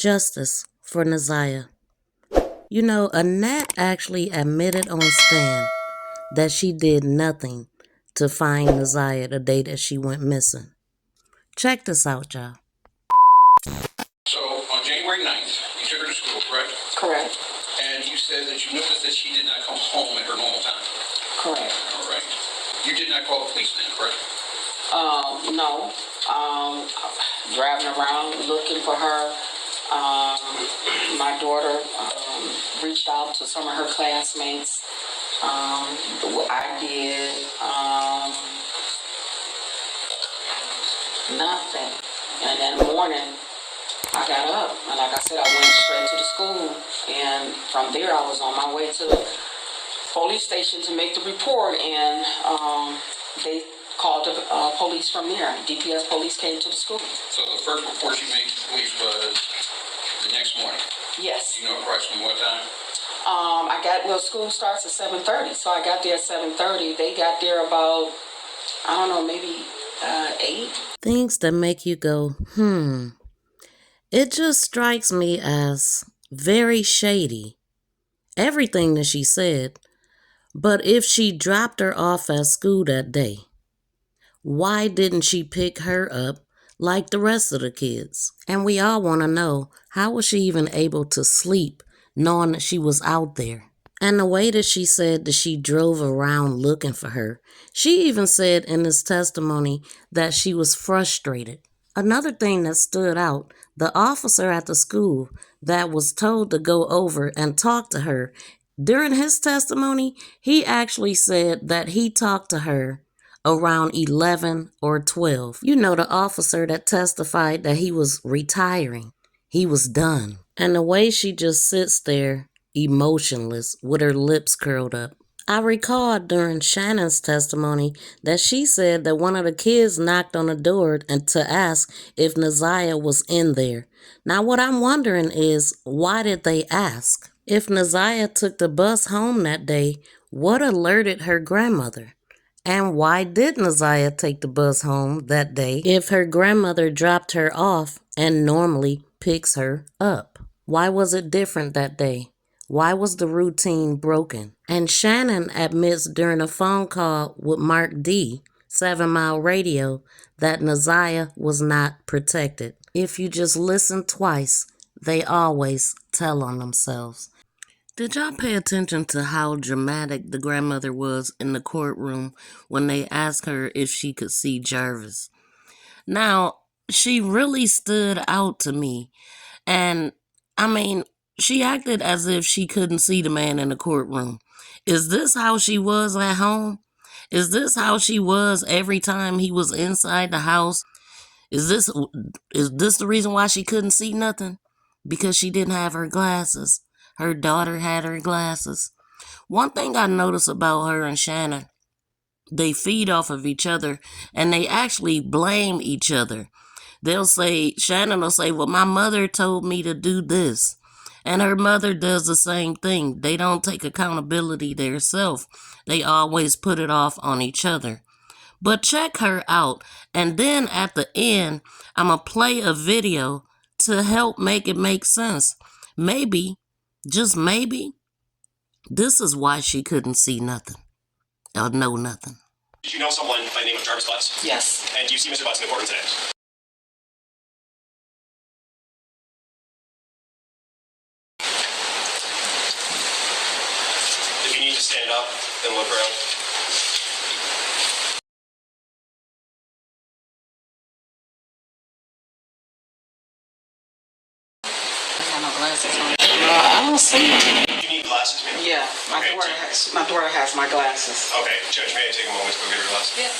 Justice for ZIYAH. You know, Annette actually admitted on stand that she did nothing to find ZIYAH the day that she went missing. Check this out, y'all. So, on January 9th, you took her to school, correct? Correct. And you said that you noticed that she did not come home at her normal time. Correct. All right. You did not call the police then, correct? No. Driving around looking for her. My daughter reached out to some of her classmates. I did nothing. And that morning, I got up, and like I said, I went straight to the school. And from there, I was on my way to the police station to make the report, and they called the police from there. DPS police came to the school. So the first report you made to the police was the next morning? Yes. Do you know approximately what time? School starts at 7:30, so I got there at 7:30. They got there about, I don't know, maybe 8. Things that make you go, It just strikes me as very shady. Everything that she said. But if she dropped her off at school that day, why didn't she pick her up like the rest of the kids? And we all want to know, how was she even able to sleep knowing that she was out there? And the way that she said that she drove around looking for her, she even said in this testimony that she was frustrated. Another thing that stood out, the officer at the school that was told to go over and talk to her, during his testimony, he actually said that he talked to her around 11 or 12. You know, the officer that testified that he was retiring. He was done. And the way she just sits there, emotionless, with her lips curled up. I recalled during Shannon's testimony that she said that one of the kids knocked on the door and to ask if ZIYAH was in there. Now what I'm wondering is, why did they ask? If ZIYAH took the bus home that day, what alerted her grandmother? And why didn't ZIYAH take the bus home that day if her grandmother dropped her off and normally picks her up? Why was it different that day? Why was the routine broken? And Shannon admits during a phone call with Mark D, 7 Mile Radio, that ZIYAH was not protected. If you just listen twice, they always tell on themselves. Did y'all pay attention to how dramatic the grandmother was in the courtroom when they asked her if she could see Jarvis? Now, she really stood out to me. And, she acted as if she couldn't see the man in the courtroom. Is this how she was at home? Is this how she was every time he was inside the house? Is this the reason why she couldn't see nothing? Because she didn't have her glasses. Her daughter had her glasses. One thing I noticed about her and Shannon, they feed off of each other and they actually blame each other. Shannon will say, well, my mother told me to do this. And her mother does the same thing. They don't take accountability themselves. They always put it off on each other. But check her out. And then at the end, I'm going to play a video to help make it make sense. Maybe, just maybe, this is why she couldn't see nothing or know nothing. Did you know someone by the name of Jarvis Butts? Yes. And do you see Mr. Butts in the courtroom today? If you need to stand up and look around. I have no glasses on. I don't see them. You need glasses, ma'am? Yeah, my daughter has my glasses. Okay, Judge, may I take a moment to go get her glasses? Yeah.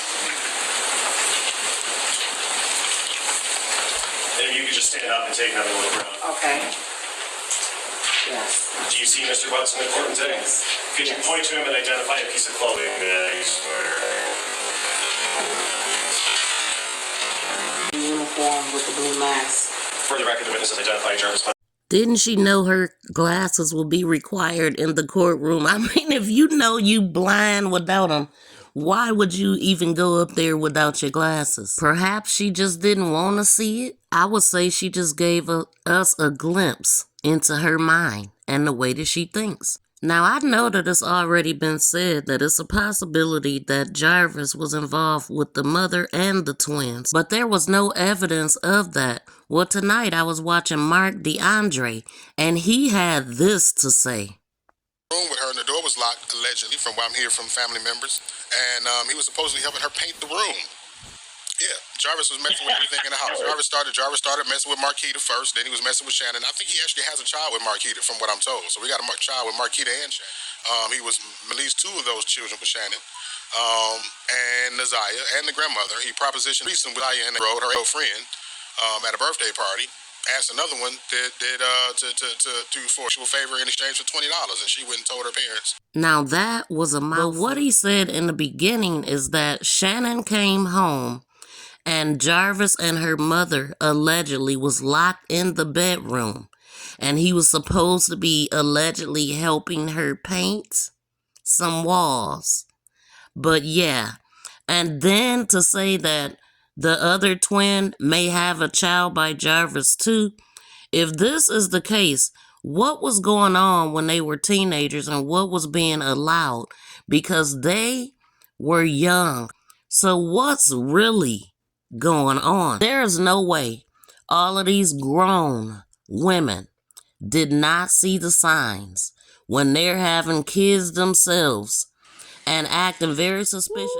And if you could just stand up and take another look around. Okay. Yes. Do you see Mr. Butts in the courtroom today? Yes. Could you point to him and identify a piece of clothing that he's wearing? Uniform with the blue mask. For the record, the witness has identified Jarvis Butts. Didn't she know her glasses will be required in the courtroom? If you know you blind without them, Why would you even go up there without your glasses? Perhaps she just didn't want to see it. I would say she just gave us a glimpse into her mind and the way that she thinks. Now, I know that it's already been said that it's a possibility that Jarvis was involved with the mother and the twins, but there was no evidence of that. Well, tonight I was watching Mark DeAndre, and he had this to say. Room with her, and the door was locked, allegedly, from what I'm hearing from family members, and he was supposedly helping her paint the room. Yeah, Jarvis was messing with everything in the house. Jarvis started messing with Marquita first, then he was messing with Shannon. I think he actually has a child with Marquita, from what I'm told. So we got a child with Marquita and Shannon. He was at least 2 of those children with Shannon, and ZIYAH, and the grandmother. He propositioned recently with ZIYAH and her old friend at a birthday party. Asked another one to for a favor in exchange for $20, and she went and told her parents. Now that was a mouthful. But what he said in the beginning is that Shannon came home and Jarvis and her mother allegedly was locked in the bedroom, and he was supposed to be allegedly helping her paint some walls. But yeah, and then to say that the other twin may have a child by Jarvis too. If this is the case, what was going on when they were teenagers and what was being allowed? Because they were young. So what's really going on? There is no way all of these grown women did not see the signs when they're having kids themselves and acting very suspicious.